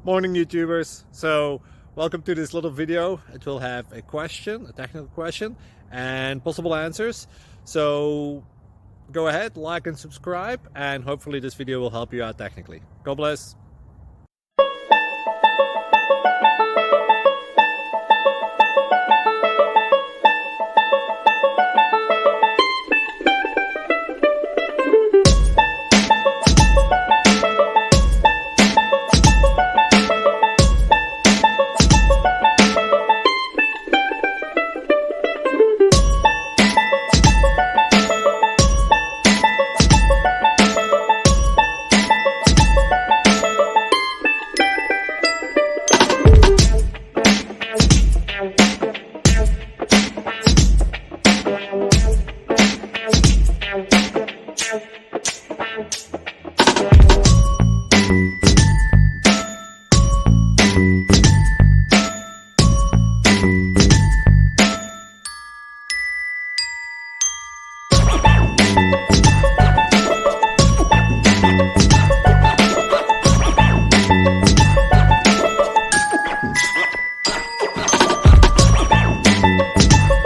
Morning YouTubers. So welcome to this little video. It will have a question, a technical question, and possible answers. So go ahead, like and subscribe, and hopefully this video will help you out technically. God bless.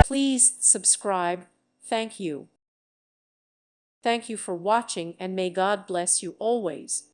Please subscribe. Thank you. Thank you for watching, and may God bless you always.